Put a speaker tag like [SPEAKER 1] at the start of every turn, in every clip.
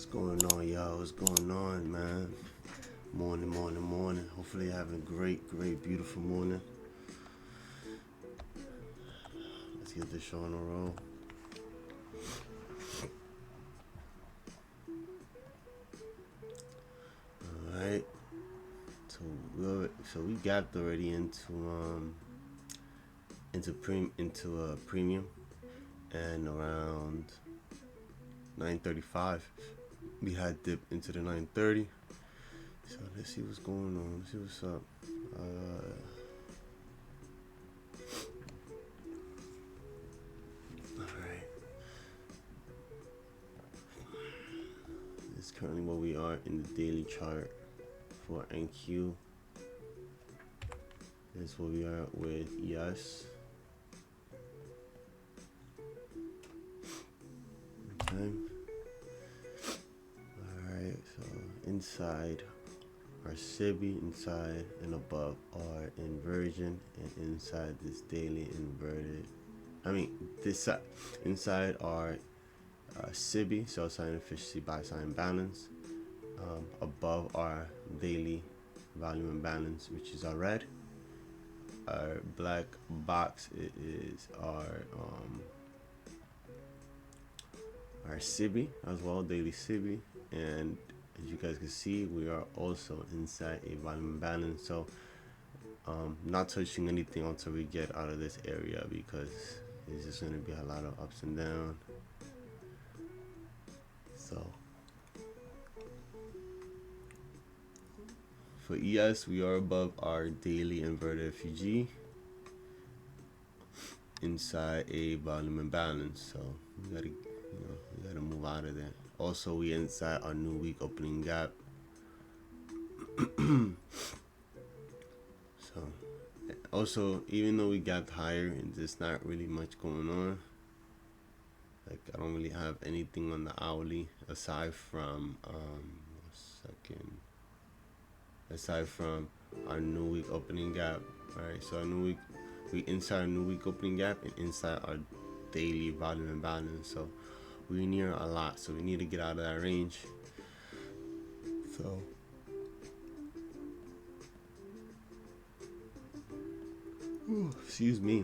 [SPEAKER 1] What's going on, y'all? What's going on, man? Morning. Hopefully you're having a great, beautiful morning. Let's get this show on the roll. Alright. So we gapped already into a premium, and around 9:35 we had dipped into the 9:30. So let's see what's going on. Let's see what's up. Alright. This is currently where we are in the daily chart for NQ. This is where we are with ES. Okay. Alright, so inside our SIBI, inside and above our inversion, and inside this daily inverted, this side, inside our SIBI, sell sign efficiency, buy sign balance, above our daily volume and balance, which is our red. Our black box is our SIBI as well, daily SIBI, and as you guys can see, we are also inside a volume balance. So not touching anything until we get out of this area, because it's just going to be a lot of ups and downs. So for ES, we are above our daily inverted FUG inside a volume imbalance. So we gotta move out of there. Also, we inside our new week opening gap. So also, even though we got higher and there's not really much going on, like I don't really have anything on the hourly aside from aside from our new week opening gap. Alright, so our new week, we inside our new week opening gap and inside our daily volume imbalance. So we're near a lot, so we need to get out of that range. So excuse me.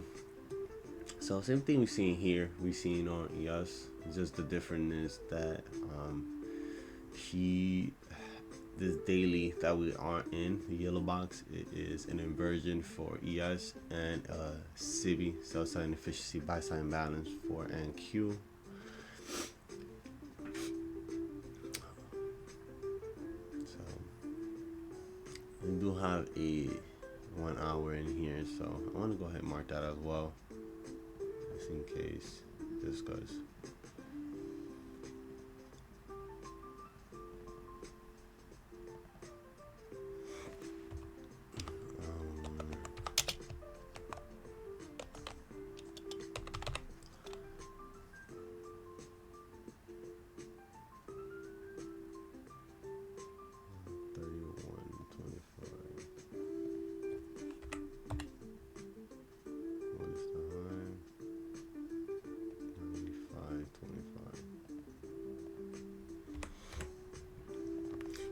[SPEAKER 1] So same thing we seen here, we seen on ES. Just the difference is that this daily that we are in the yellow box, it is an inversion for ES, and SIBI, sell sign efficiency, buy sign balance for NQ. So we do have a 1 hour in here, so I want to go ahead and mark that as well, just in case this goes.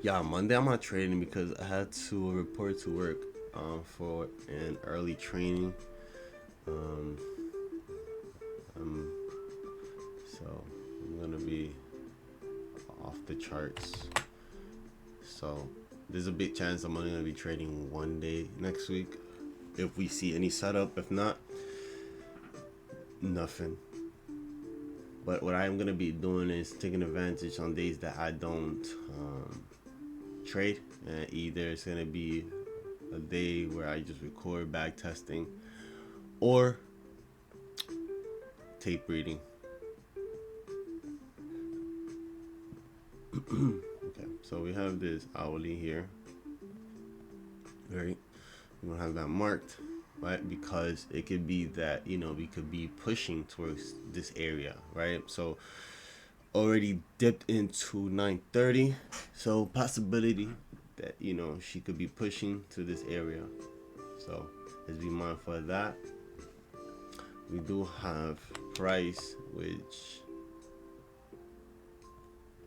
[SPEAKER 1] Yeah, Monday I'm not trading because I had to report to work for an early training. So I'm gonna be off the charts. So there's a big chance I'm only gonna be trading one day next week if we see any setup. If not, nothing. But what I'm gonna be doing is taking advantage on days that I don't trade, and either it's gonna be a day where I just record back testing or tape reading. Okay, so we have this hourly here, right? We don't have that marked, right? Because it could be that, we could be pushing towards this area, right? So already dipped into 9:30, so possibility that she could be pushing to this area. So let's be mindful of that. We do have price, which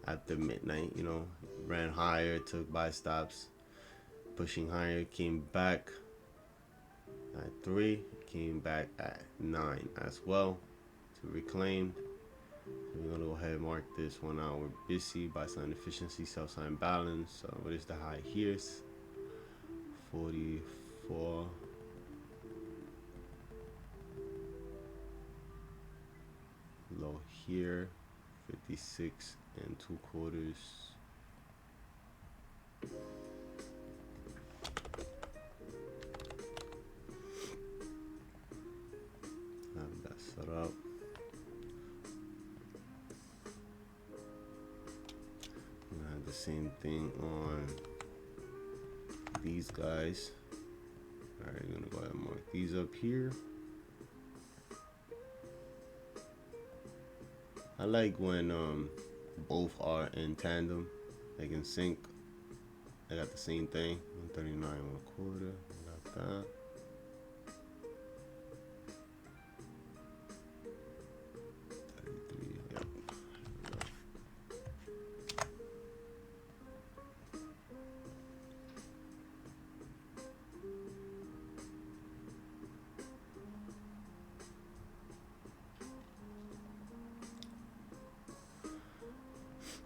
[SPEAKER 1] after midnight, you know, ran higher, took buy stops, pushing higher, came back at 3, came back at 9 as well to reclaim. So we're gonna go ahead and mark this 1 hour busy, buy sign efficiency, sell sign balance. So what is the high here? 44. Low here, 56 2/4. Have that set up. I'm gonna have the same thing on these guys. All right, I'm gonna go ahead and mark these up here. I like when both are in tandem, like in sync. I got the same thing, 139 1/4. Got that. Yep.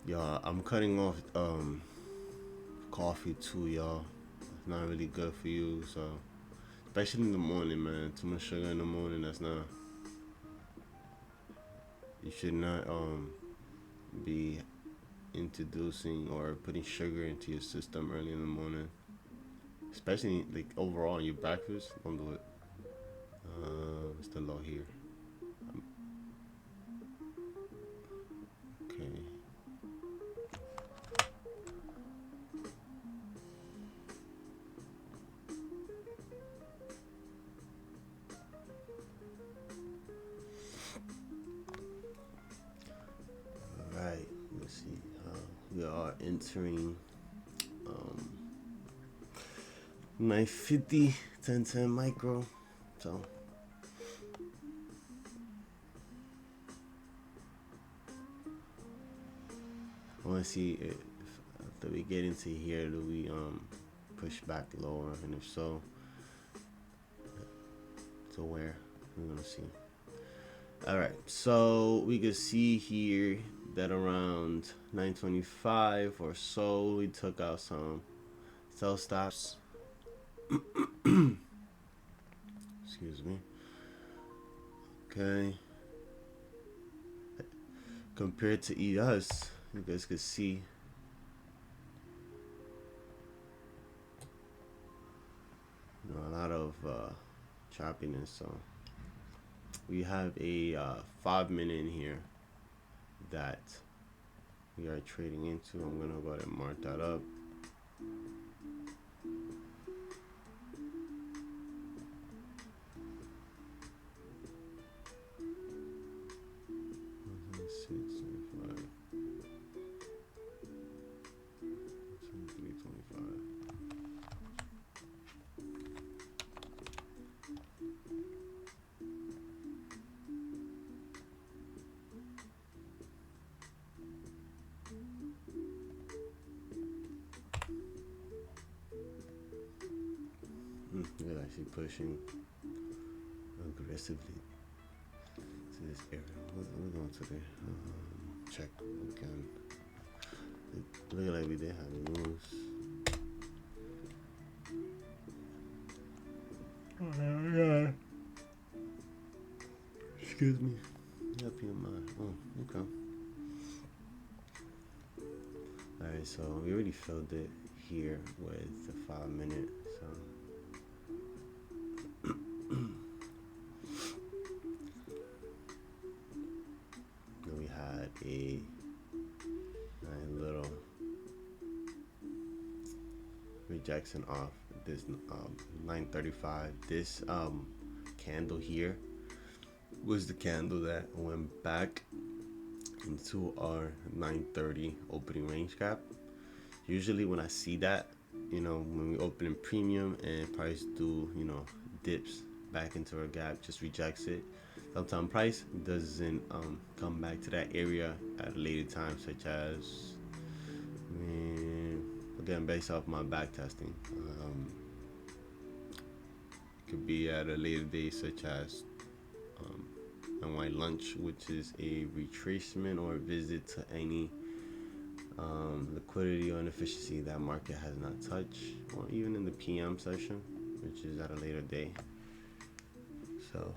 [SPEAKER 1] Y'all, I'm cutting off coffee too, y'all. It's not really good for you, so especially in the morning, man. Too much sugar in the morning, that's not. You should not be introducing or putting sugar into your system early in the morning, especially like overall in your breakfast. Don't do it. It's the low here. Okay. All right. Let's see. We are entering 950 1010 micro. So I want to see if after we get into here, do we push back lower, and if so, to where? We're gonna see. All right, so we can see here that around 925 or so, we took out some sell stops. Excuse me. Okay. Compared to ES, you guys could see a lot of choppiness. So we have a 5 minute in here that we are trading into. I'm gonna go ahead and mark that up. They're actually pushing aggressively to this area. We're going to the check again. It looked like we did have moves. Oh yeah. Excuse me. Up your mind. Oh, okay. Alright, so we already filled it here with the 5 minute. So then we had a little rejection off this 935. This candle here was the candle that went back into our 930 opening range gap. Usually when I see that, you know, when we open in premium and price do, you know, dips back into our gap, just rejects it, Uptime price doesn't come back to that area at a later time, such as, again, based off my back testing, could be at a later date, such as NY lunch, which is a retracement or a visit to any liquidity or inefficiency that market has not touched, or even in the PM session, which is at a later day. So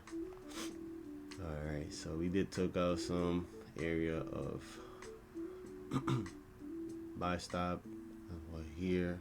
[SPEAKER 1] all right, so we did took out some area of buy stop here.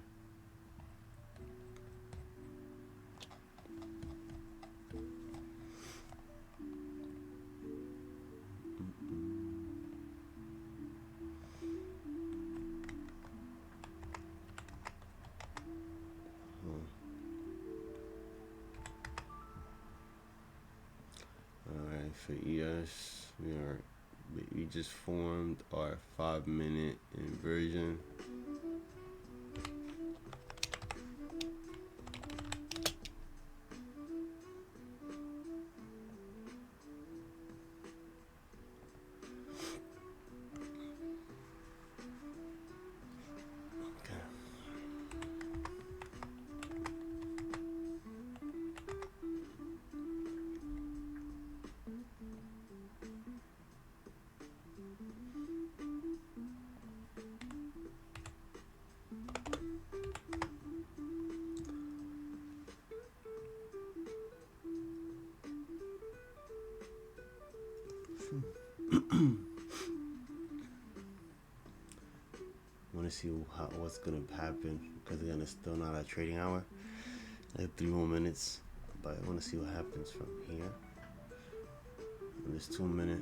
[SPEAKER 1] Alright, for ES, we just formed our 5-minute inversion. Want to see what's gonna happen, because again, it's still not a trading hour. I have 3 more minutes, but I want to see what happens from here in this 2-minute.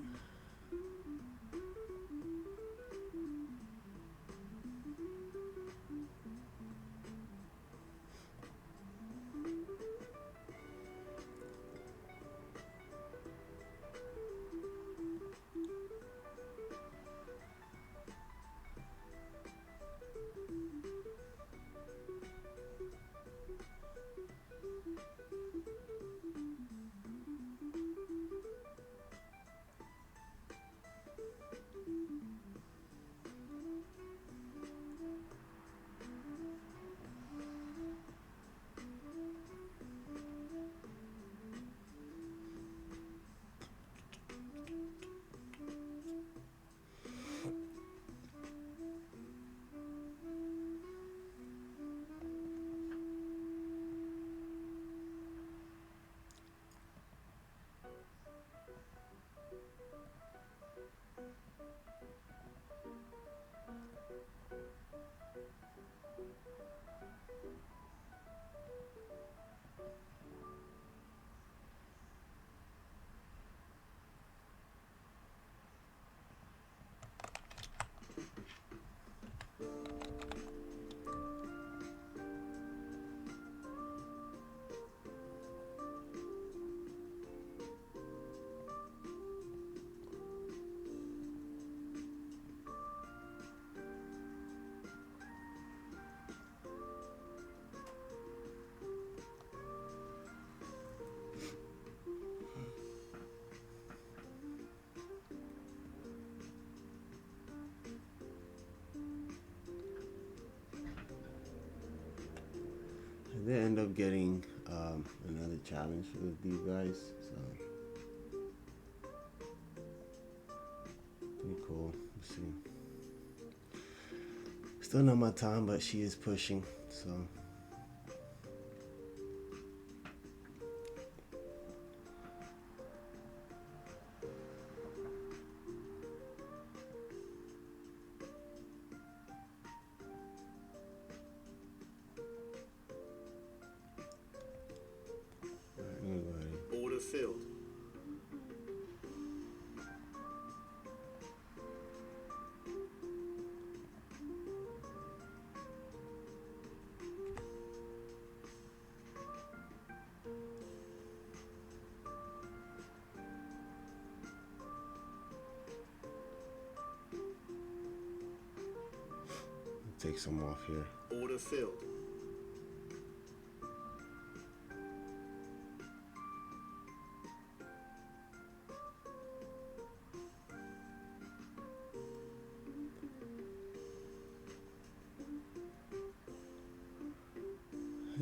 [SPEAKER 1] They end up getting another challenge with these guys, so pretty cool. Let's see. Still not my time, but she is pushing, so.
[SPEAKER 2] Order filled.
[SPEAKER 1] Take some off here.
[SPEAKER 2] Order filled.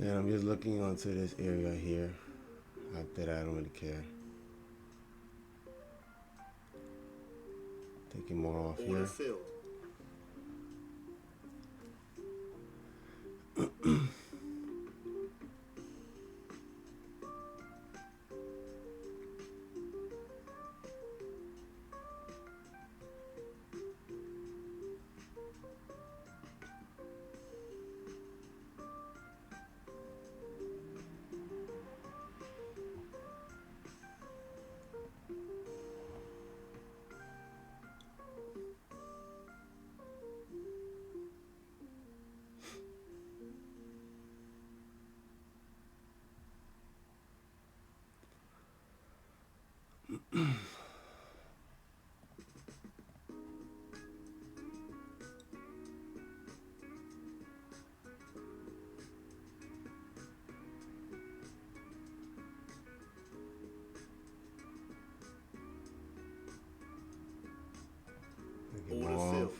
[SPEAKER 1] And I'm just looking onto this area here. After that, I don't really care. Taking more off
[SPEAKER 2] Order
[SPEAKER 1] here.
[SPEAKER 2] filled.
[SPEAKER 1] Taking
[SPEAKER 2] Order
[SPEAKER 1] more
[SPEAKER 2] filled.
[SPEAKER 1] off.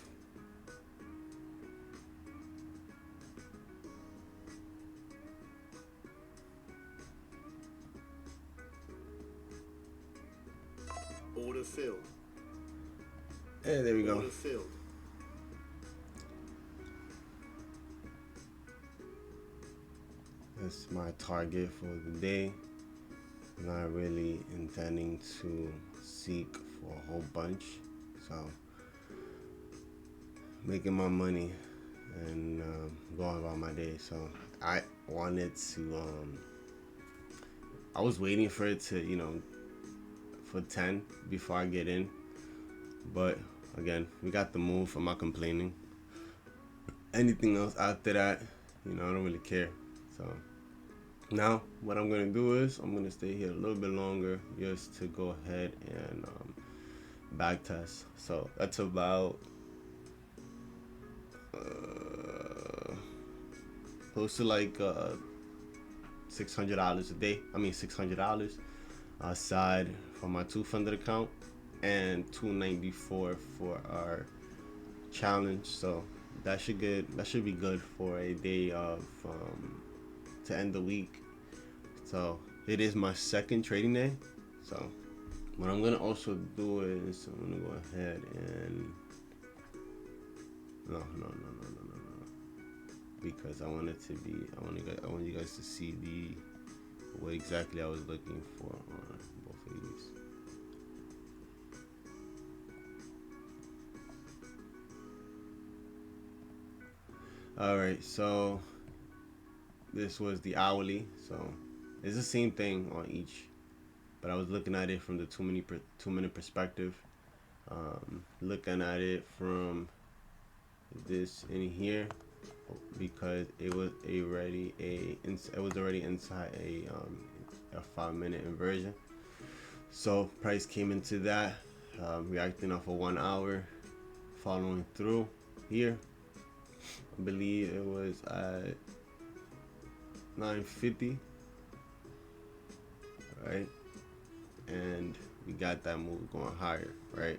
[SPEAKER 2] Order filled.
[SPEAKER 1] Hey, there we go.
[SPEAKER 2] Order filled.
[SPEAKER 1] That's my target for the day. I'm not really intending to seek for a whole bunch, so making my money and going about my day. So I wanted to. I was waiting for it to, for 10 before I get in, but again, we got the move. I'm not complaining. Anything else after that, I don't really care. So now what I'm gonna do is I'm gonna stay here a little bit longer just to go ahead and back test. So that's about close to like $600 a day. I mean $600 aside from my 200 account and $294 for our challenge. So that should be good for a day of to end the week. So it is my second trading day. So what I'm gonna also do is I'm gonna go ahead and no, because I want you guys to see what exactly I was looking for on both of these. All right, so this was the hourly. So it's the same thing on each, but I was looking at it from the 2-minute perspective. Looking at it from this in here because it was already inside a 5-minute inversion. So price came into that, reacting off of 1 hour, following through here. I believe it was at 950, right? And we got that move going higher, right?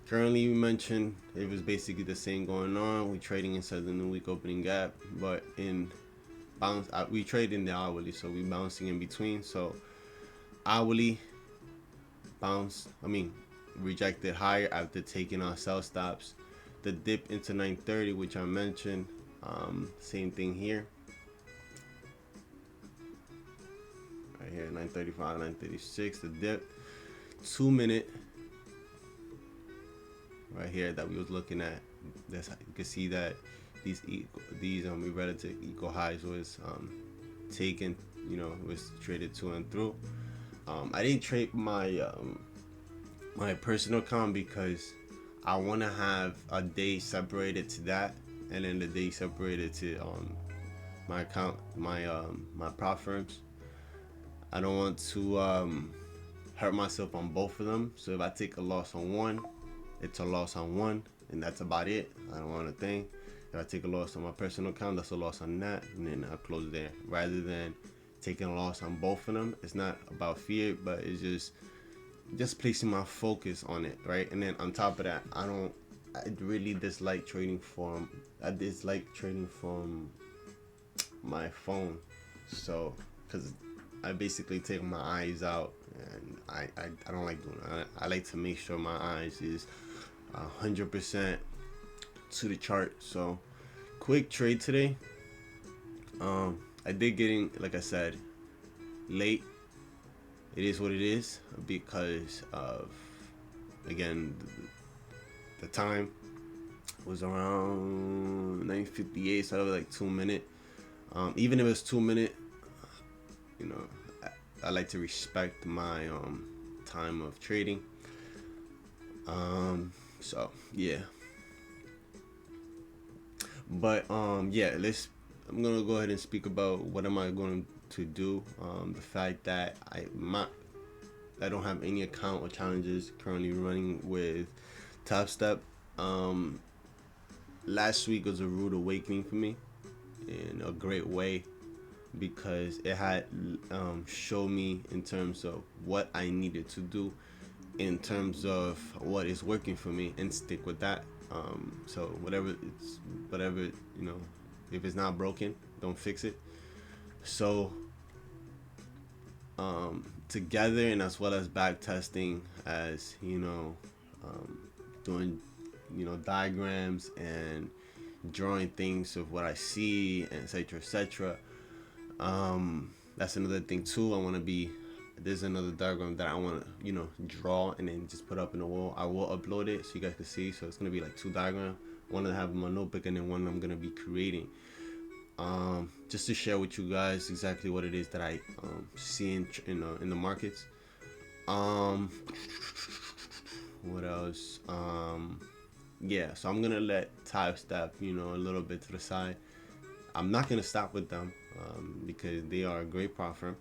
[SPEAKER 1] Currently, we mentioned it was basically the same going on. We trading inside the new week opening gap, but in bounce, we trade in the hourly, so we bouncing in between. So hourly rejected higher after taking our sell stops. The dip into 930, which I mentioned, same thing here. Right here, 935, 936, the dip. 2-minute right here that we was looking at. That's you can see that these relative equal highs was taken, was traded to and through. I didn't trade my my personal account because I want to have a day separated to that, and then the day separated to my account, my prop firms. I don't want to hurt myself on both of them. So if I take a loss on one, it's a loss on one, and that's about it. I don't want a thing. If I take a loss on my personal account, that's a loss on that, and then I'll close there. Rather than taking a loss on both of them, it's not about fear, but it's just placing my focus on it, right? And then on top of that, I really dislike trading from my phone. So, because I basically take my eyes out, and I don't like doing that. I like to make sure my eyes is 100% to the chart. So, quick trade today. I did get in, like I said, late. It is what it is because of, again, the time was around 9:58, so that was like 2 minute. Even if it's 2 minute, you know, I like to respect my time of trading. So yeah, but yeah, I'm gonna go ahead and speak about what am I going to do. The fact that I don't have any account or challenges currently running with Top Step. Um, Last week was a rude awakening for me in a great way because it had showed me in terms of what I needed to do in terms of what is working for me and stick with that. So whatever if it's not broken, don't fix it. So together and as well as back testing, as doing diagrams and drawing things of what I see, and etc. That's another thing too. There's another diagram that I want to draw and then just put up in the wall. I will upload it so you guys can see. So it's gonna be like two diagrams. One that I have in my notebook, and then one I'm gonna be creating. Just to share with you guys exactly what it is that I see in the markets. What else? Yeah, so I'm gonna let Type Step a little bit to the side. I'm not gonna stop with them because they are a great prop firm.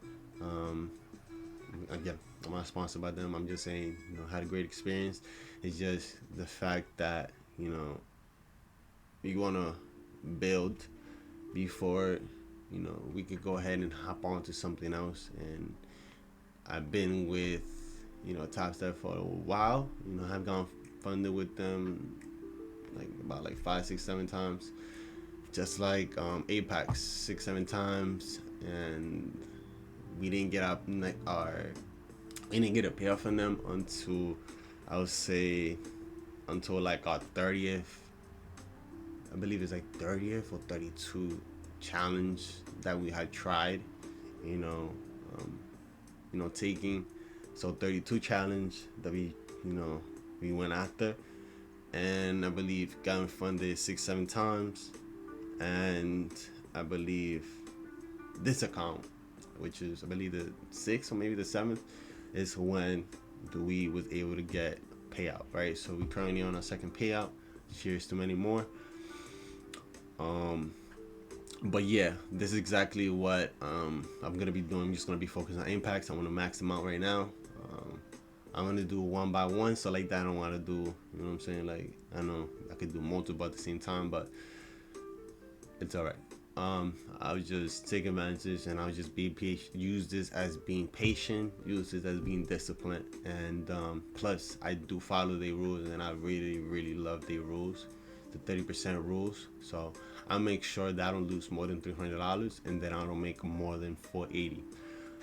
[SPEAKER 1] Again, I'm not sponsored by them. I'm just saying, had a great experience. It's just the fact that we wanna build before we could go ahead and hop on to something else. And I've been with Top Step for a while. I've gone funded with them about 5, 6, 7 times, just like Apex 6, 7 times, and we didn't get we didn't get a payoff from them until I would say until our 30th. I believe it's 30th or 32 challenge that we had tried, taking. So 32 challenge that we went after, and I believe got funded 6, 7 times, and I believe this account, which is I believe the 6th or maybe the 7th, is when we was able to get payout, right? So we currently on our second payout. Cheers to many more. But yeah, this is exactly what I'm gonna be doing. I'm just gonna be focused on impacts. I want to max them out right now. I'm gonna do one by one, so that I don't want to do, you know what I'm saying? I know I could do multiple at the same time, but it's all right. I'll just take advantage, and I'll just be patient. Use this as being patient. Use this as being disciplined, and plus I do follow their rules, and I really, really love their rules, the 30% rules. So I make sure that I don't lose more than $300, and then I don't make more than $480.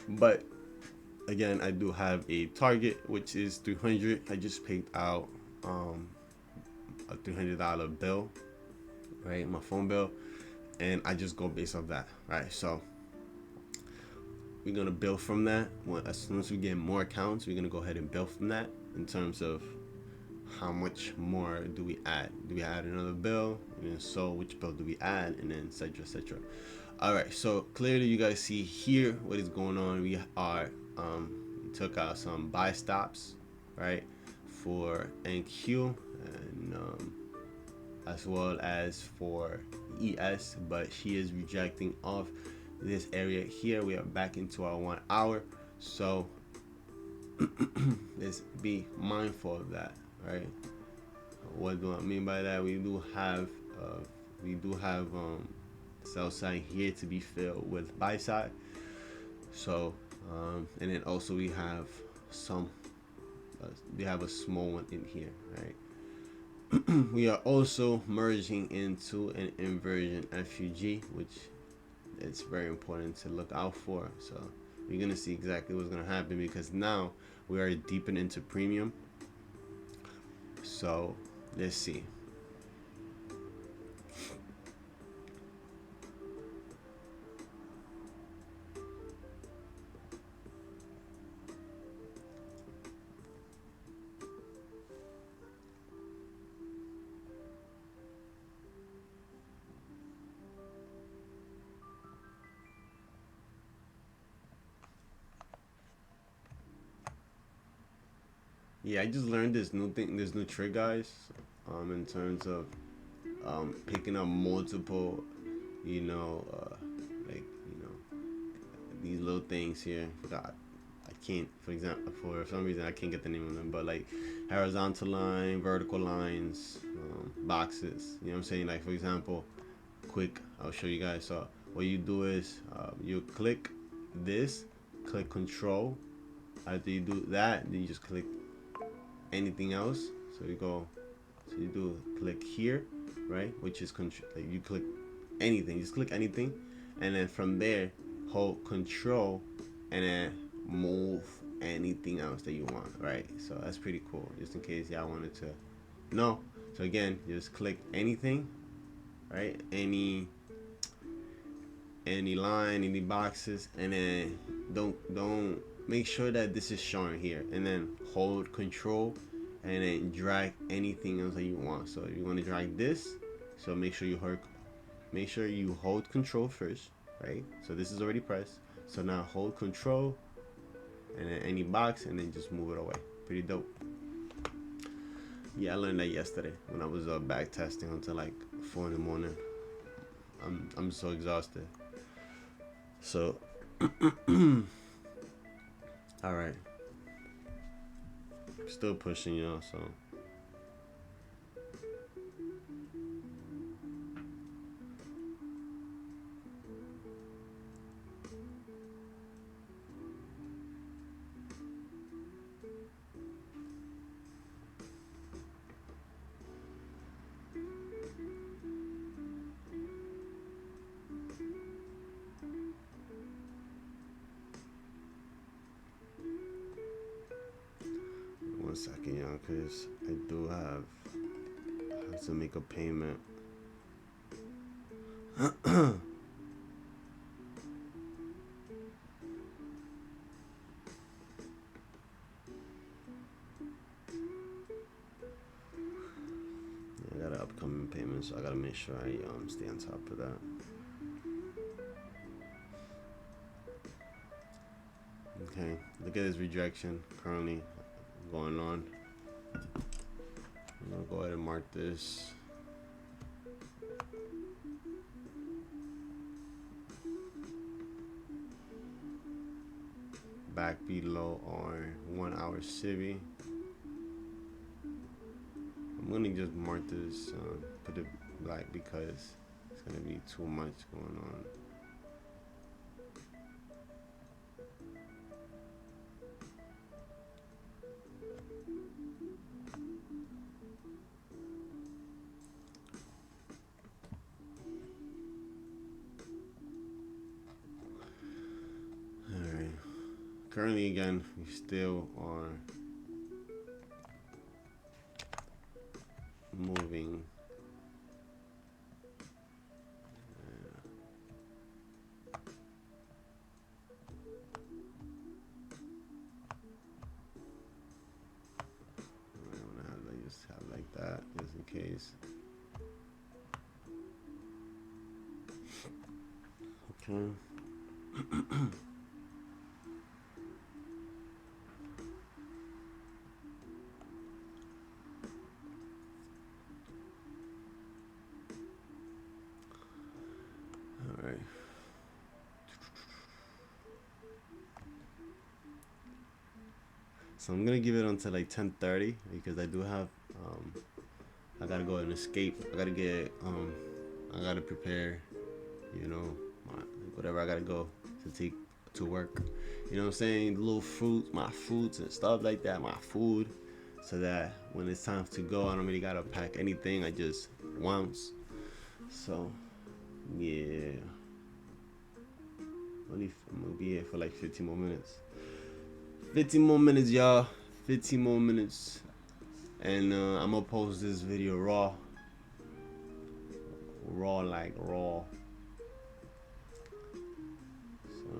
[SPEAKER 1] But again, I do have a target, which is 300. I just paid out a $300 bill, right? My phone bill, and I just go based off that, right? So we're gonna build from that. As soon as we get more accounts, we're gonna go ahead and build from that in terms of how much more do we add? Do we add another bill? And then so which bill do we add? And then etc. All right. So clearly, you guys see here what is going on. We we took out some buy stops, right, for NQ and as well as for ES, but she is rejecting off this area here. We are back into our 1 hour, so let's be mindful of that, right? What do I mean by that? We do have sell side here to be filled with buy side. So and then also we have a small one in here, right? We are also merging into an inversion FUG, which it's very important to look out for. So you're gonna see exactly what's gonna happen, because now we are deeping into premium. So let's see. Yeah, I just learned this new thing, this new trick, guys. In terms of picking up multiple, you know, like these little things here. Forgot. I can't, for example, for some reason I can't get the name of them, but like horizontal line, vertical lines, boxes. You know what I'm saying? Like for example, quick. I'll show you guys. So what you do is you click this, click Control. After you do that, then you just click anything else. So you go, so you do click here, right? Which is like you click anything, just click anything, and then from there hold Control, and then move anything else that you want, right? So that's pretty cool. Just in case y'all wanted to know. So again, just click anything, right? Any line, any boxes, and then don't make sure that this is showing here, and then hold Control and then drag anything else that you want. So if you want to drag this, so make sure you hold Control first, right? So this is already pressed. So now hold Control and then any box, and then just move it away. Pretty dope. Yeah, I learned that yesterday when I was back testing until like 4 in the morning. I'm so exhausted. So all right, still pushing, y'all. So one second, y'all, because I do have to make a payment. I got an upcoming payment, so I gotta make sure I stay on top of that. Okay, look at this rejection currently going on. I'm gonna go ahead and mark this. Back below our 1 hour civvy. I'm gonna just mark this, put it black, because it's gonna be too much going on. Alright. Currently, again, we still are moving. Just have like that, just in case. Okay. All right. So I'm gonna give it until like 10:30, because I do have I gotta go and escape. I gotta get I gotta prepare, whatever I gotta go to take to work. You know what I'm saying? Little fruits, my fruits and stuff like that, my food, so that when it's time to go, I don't really gotta pack anything. I just once. So yeah. I'm gonna be here for like 15 more minutes. 15 more minutes, y'all. 15 more minutes. And I'm gonna post this video raw. Raw like raw. So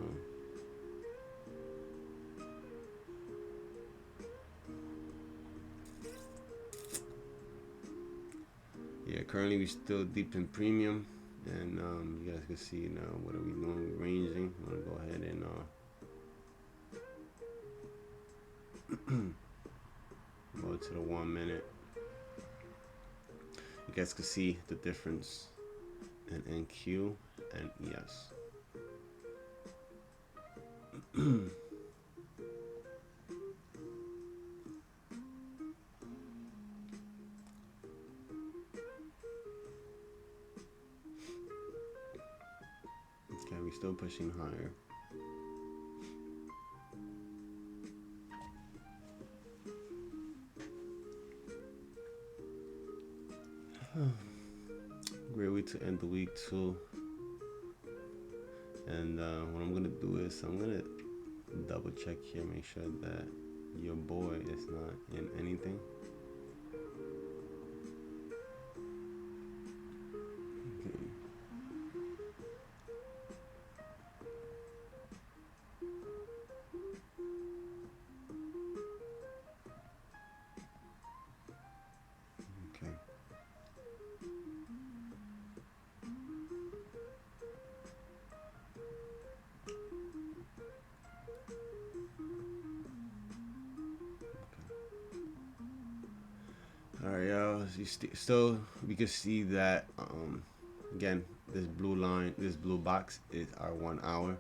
[SPEAKER 1] yeah, currently we still deep in premium. And you guys can see now what are we doing? We're ranging. I'm gonna go ahead and go to the 1 minute. You guys can see the difference in NQ and ES. Okay, we're still pushing higher. Great way to end the week too. And what I'm gonna do is I'm gonna double check here, make sure that your boy is not in anything. Okay. Okay. All right, y'all. So we can see that again, this blue line, this blue box is our 1 hour.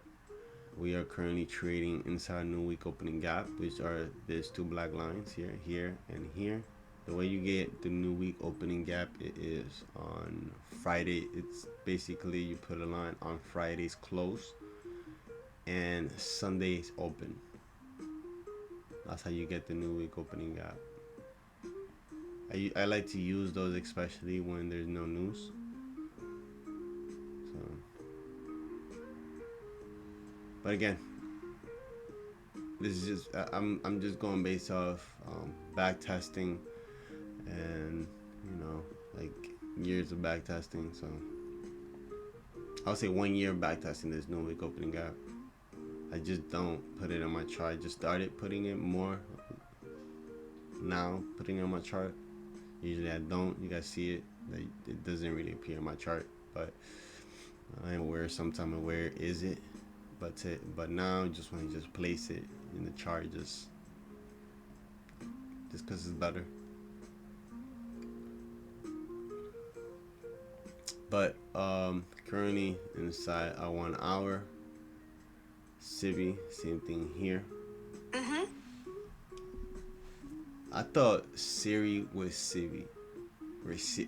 [SPEAKER 1] We are currently trading inside new week opening gap, which are there's 2 black lines here, here, and here. The way you get the new week opening gap, it is on Friday. It's basically you put a line on Friday's close and Sunday's open. That's how you get the new week opening gap. I like to use those especially when there's no news. So, but again, this is just I'm just going based off back testing and like years of back testing. So I'll say 1 year of back testing. There's no week opening gap. I just don't put it on my chart. I just started putting it more now, putting it on my chart. Usually I don't. You guys see it. It doesn't really appear in my chart, but I am aware sometime of where is it. But now just want to just place it in the chart just because it's better. But currently inside our 1 hour. Civi, same thing here. I thought Siri was Civi.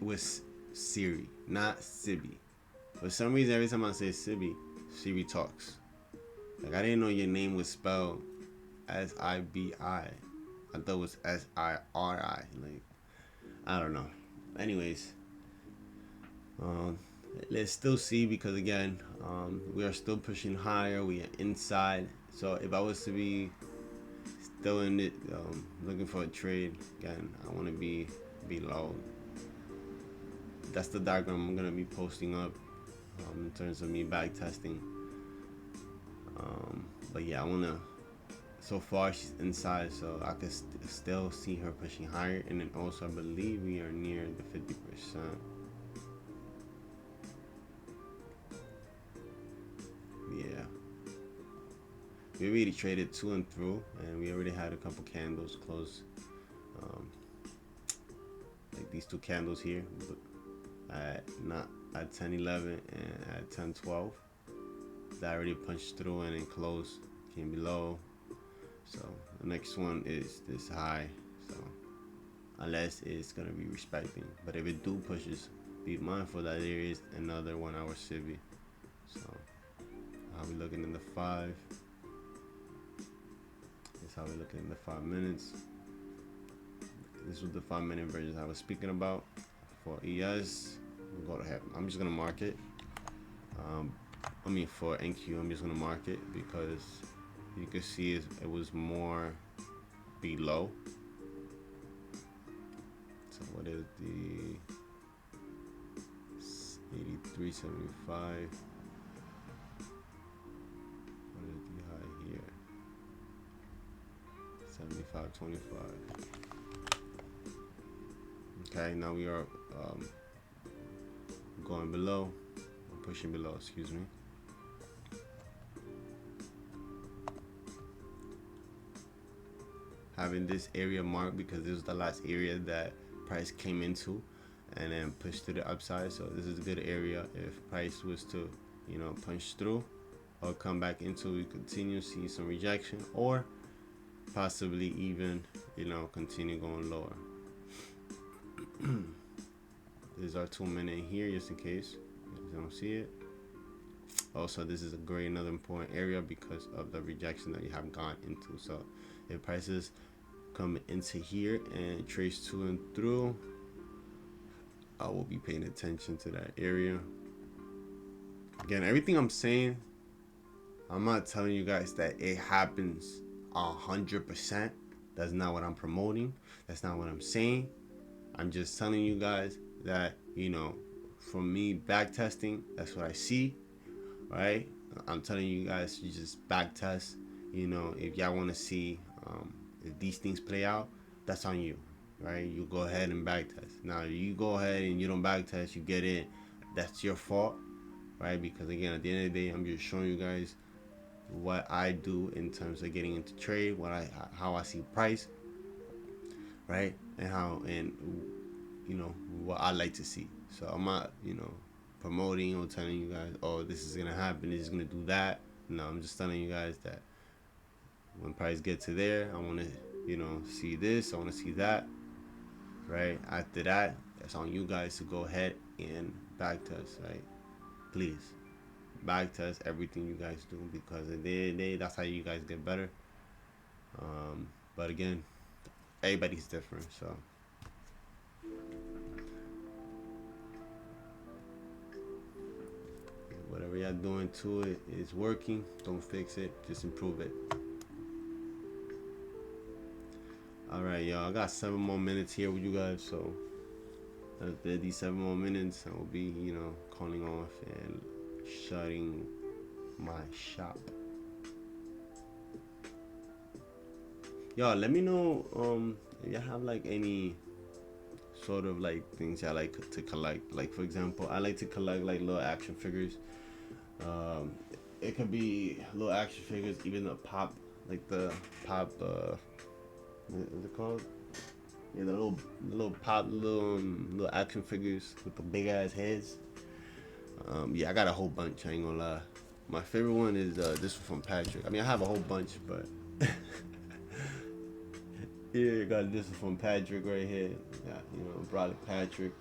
[SPEAKER 1] Was Siri, not Civi. For some reason, every time I say Civi, Siri talks. Like, I didn't know your name was spelled S-I-B-I. I thought it was S-I-R-I. Like, I don't know. Anyways, let's still see because, again, we are still pushing higher. We are inside. So if I was to be still in it, looking for a trade, again, I want to be low. That's the diagram I'm gonna be posting up in terms of me back testing. But yeah, I wanna. So far she's inside, so I can still see her pushing higher, and then also I believe we are near the 50%. Yeah, we already traded to and through, and we already had a couple candles close, like these 2 candles here, but not at 10:11 and at 10:12. That already punched through and then closed, came below. So the next one is this high. So unless it's gonna be respecting, but if it do pushes, be mindful that there is another 1 hour Civi. So how we looking in the 5? That's how we looking in the 5 minutes. This was the 5-minute version I was speaking about for ES. We'll go ahead. I'm just gonna mark it. for NQ, I'm just gonna mark it because you can see it was more below. So what is the 83.75? What is the high here? 75.25. Okay, now we are going below, or pushing below, excuse me. Having this area marked because this was the last area that price came into and then pushed to the upside. So this is a good area if price was to, punch through or come back into, we continue to see some rejection, or possibly even, continue going lower. This is our 2 minute here, just in case you don't see it. Also, this is a great, another important area because of the rejection that you have gone into. So if prices come into here and trace to and through, I will be paying attention to that area. Again, everything I'm saying, I'm not telling you guys that it happens 100%. That's not what I'm promoting. That's not what I'm saying. I'm just telling you guys that, from me back testing, that's what I see, right? I'm telling you guys to just back test. If y'all want to see if these things play out, that's on you, right? You go ahead and back test. Now, you go ahead and you don't back test, you get in, that's your fault, right? Because again, at the end of the day, I'm just showing you guys what I do in terms of getting into trade, how I see price, right? And what I like to see. So I'm not, promoting or telling you guys, oh, this is gonna happen, this is gonna do that. No, I'm just telling you guys that when price get to there, I want to, see this, I want to see that, right? After that, that's on you guys to go ahead and back test, right? Please back test everything you guys do, because at the end of the day, that's how you guys get better. But again, everybody's different, so whatever y'all doing to it is working. Don't fix it, just improve it. All right, y'all, I got 7 more minutes here with you guys, so after these 7 more minutes, I will be, calling off and shutting my shop. Y'all, let me know if y'all have like any sort of like things I like to collect. Like, for example, I like to collect like little action figures. It could be little action figures, even the pop, like the pop. What is it called? Yeah, the little pop, little action figures with the big ass heads. Yeah, I got a whole bunch. I ain't gonna lie. My favorite one is this one from Patrick. I mean, I have a whole bunch, but here I got this one from Patrick right here. Got, brother Patrick.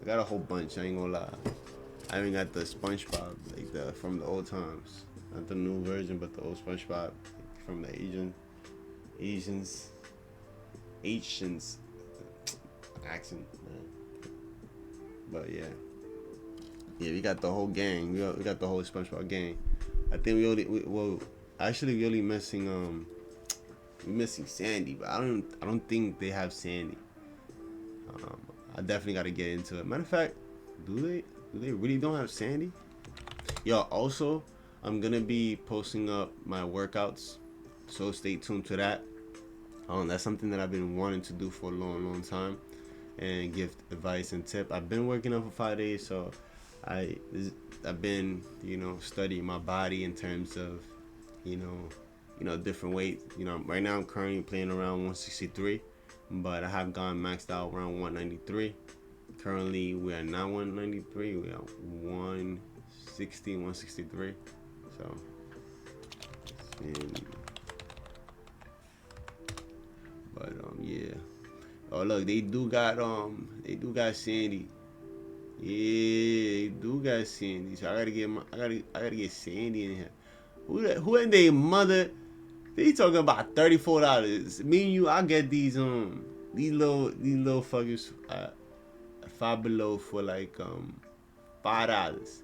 [SPEAKER 1] I got a whole bunch. I ain't gonna lie. I even got the SpongeBob, like from the old times, not the new version, but the old SpongeBob from the Asians accent, man. But yeah, we got the whole gang. We got the whole SpongeBob gang. I think we only missing we're missing Sandy, but I don't think they have Sandy. I definitely got to get into it. Matter of fact, do they really don't have Sandy? Yo, also, I'm gonna be posting up my workouts, so stay tuned to that. That's something that I've been wanting to do for a long time, and give advice and tip. I've been working out for 5 days, so I've been studying my body in terms of different weights. Right now I'm currently playing around 163, but I have gone maxed out around 193. Currently we are not 193, we are 160, 163. So yeah. Oh look, they do got Sandy. Yeah, they do got Sandy. So I gotta get Sandy in here. Who in their mother? They talking about $34. Me and you, I get these little fuckers Five Below for like $5.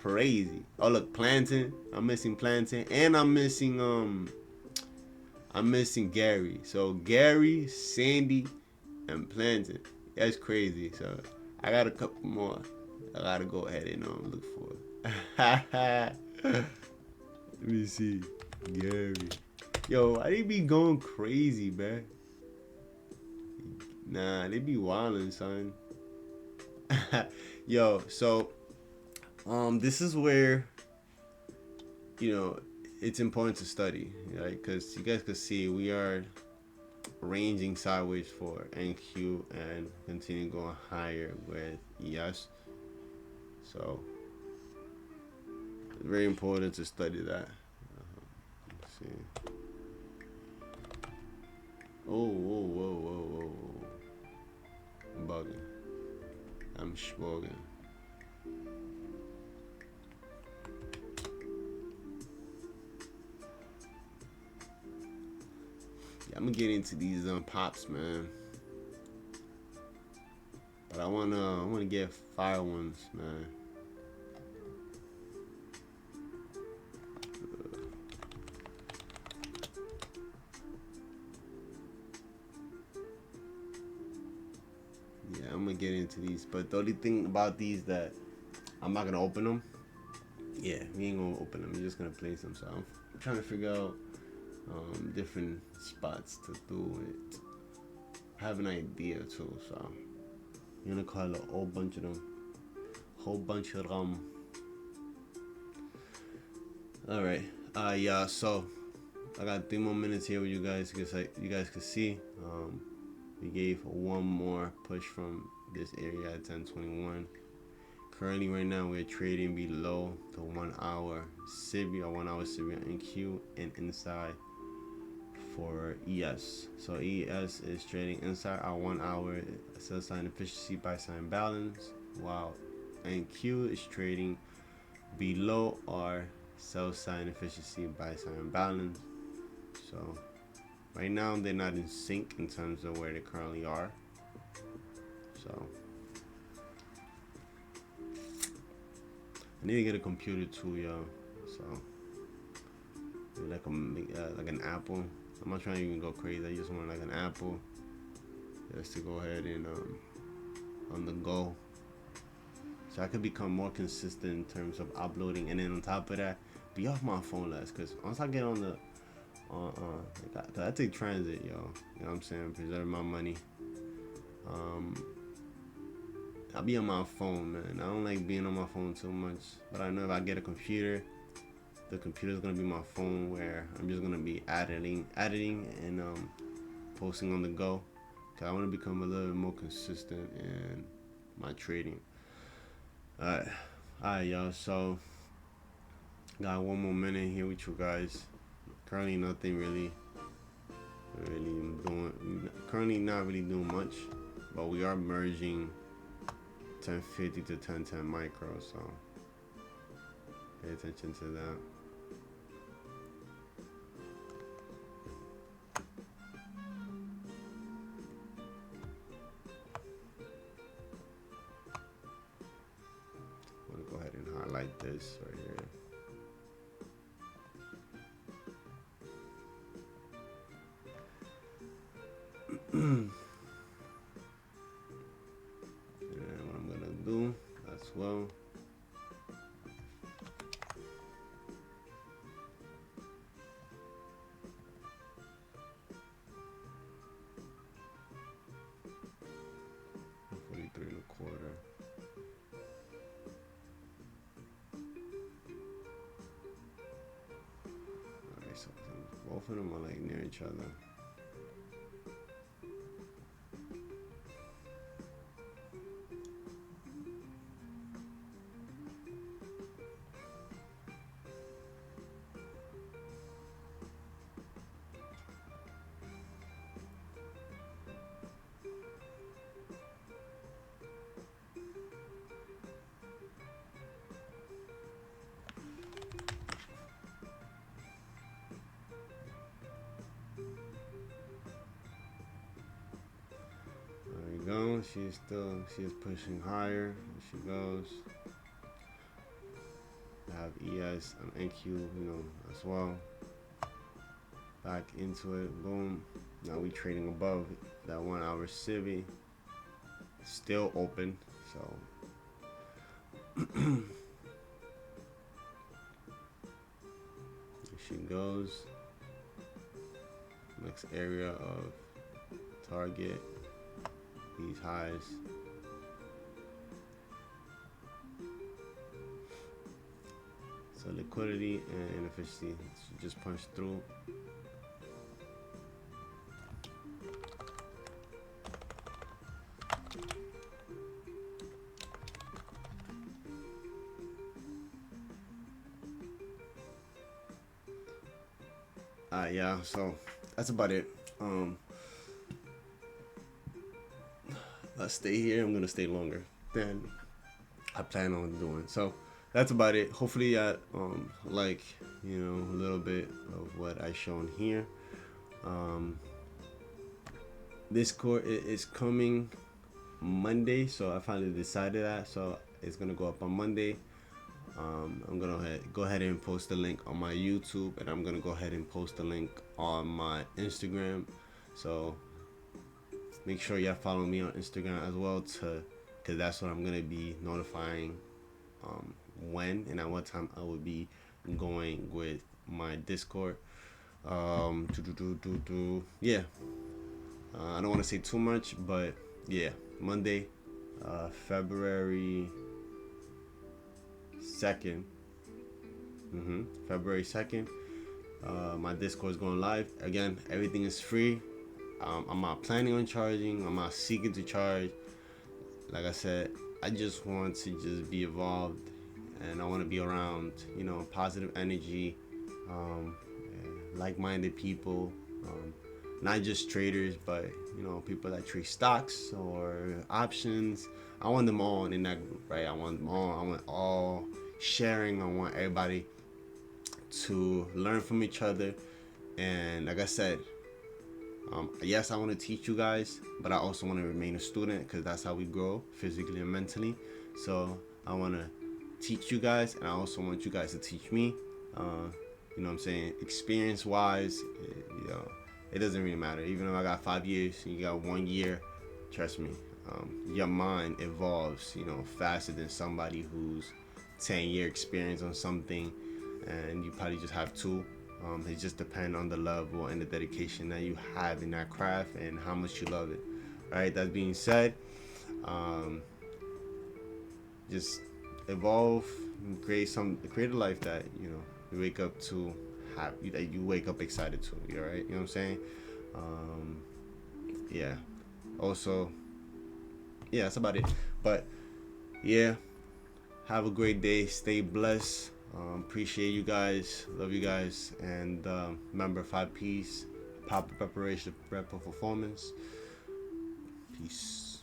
[SPEAKER 1] Crazy. Oh look, plantain. I'm missing plantain, and I'm missing Gary. So Gary, Sandy, and plantain. That's crazy. So I got a couple more. I gotta go ahead and look for. Let me see. Gary. Yo, I didn't be going crazy, man. Nah, they be wildin', son. Yo, so this is where it's important to study, right? Because you guys can see we are ranging sideways for NQ and continue going higher with ES. So it's very important to study that. Let's see. Oh, whoa, whoa, whoa, whoa, whoa. I'm bugging. I'm schmogging. Yeah, I'm gonna get into these pops, man. But I wanna get fire ones, man. Yeah, I'm gonna get into these. But the only thing about these that I'm not gonna open them. Yeah, we ain't gonna open them. We're just gonna place them. So I'm trying to figure out different spots to do it. I have an idea too, so I'm gonna call a whole bunch of them. Whole bunch of them. Alright. Yeah, so I got 3 more minutes here with you guys because you guys can see. We gave one more push from this area at 1021. Currently right now we're trading below the 1 hour SIBI or 1 hour SIBI on NQ and inside for ES. So ES is trading inside our 1 hour sell sign efficiency buy sign balance, while NQ is trading below our sell sign efficiency buy sign balance. So right now they're not in sync in terms of where they currently are. So I need to get a computer too, yo. So like an Apple. I'm not trying to even go crazy. I just want like an Apple, just to go ahead and on the go, so I could become more consistent in terms of uploading. And then on top of that, be off my phone less. Cause once I get on the I take transit, yo. You know what I'm saying? Preserve my money. I'll be on my phone, man. I don't like being on my phone too much. But I know if I get a computer, the computer's gonna be my phone, where I'm just gonna be editing and posting on the go. Cause I want to become a little bit more consistent in my trading. Alright, y'all. So got 1 more minute here with you guys. Currently, nothing really doing. Currently, not really doing much, but we are merging 1050 to 1010 micro. So pay attention to that. I'm gonna go ahead and highlight this right here. And what I'm gonna do as well. So both of them are like near each other. There we go. She is pushing higher. There she goes. I have ES and NQ, as well. Back into it, boom. Now we trading above that 1 hour civvy. Still open, so there she goes. Next area of target, these highs. So liquidity and inefficiency just punched through. Yeah, so that's about it. Let's stay here. I'm gonna stay longer than I plan on doing. So that's about it. Hopefully, like a little bit of what I shown here. This court is coming Monday, so I finally decided that. So it's gonna go up on Monday. I'm gonna go ahead and post the link on my YouTube, and I'm gonna go ahead and post the link on my Instagram. So make sure y'all follow me on Instagram as well, because that's what I'm gonna be notifying when and at what time I will be going with my Discord. Yeah. I don't want to say too much, but yeah, Monday, February 2nd. February 2nd. My Discord is going live. Again, everything is free. I'm not planning on charging. I'm not seeking to charge. Like I said, I just want to just be involved, and I want to be around, positive energy, like-minded people, not just traders, but people that trade stocks or options. I want them all in that group, right? I want them all. I want all sharing. I want everybody to learn from each other. And like I said, yes, I want to teach you guys, but I also want to remain a student, because that's how we grow physically and mentally. So I want to teach you guys, and I also want you guys to teach me. You know what I'm saying? Experience wise, it doesn't really matter. Even if I got 5 years and you got 1 year, trust me, your mind evolves, faster than somebody who's 10-year experience on something, and you probably just have 2. It just depends on the level and the dedication that you have in that craft and how much you love it. All right. That being said, just evolve and create a life that you wake up to, that you wake up excited to. You all right? You know what I'm saying? Yeah. Also, yeah, that's about it. But yeah, have a great day. Stay blessed. Appreciate you guys. Love you guys. And remember, 5 P's: proper preparation, proper performance. Peace.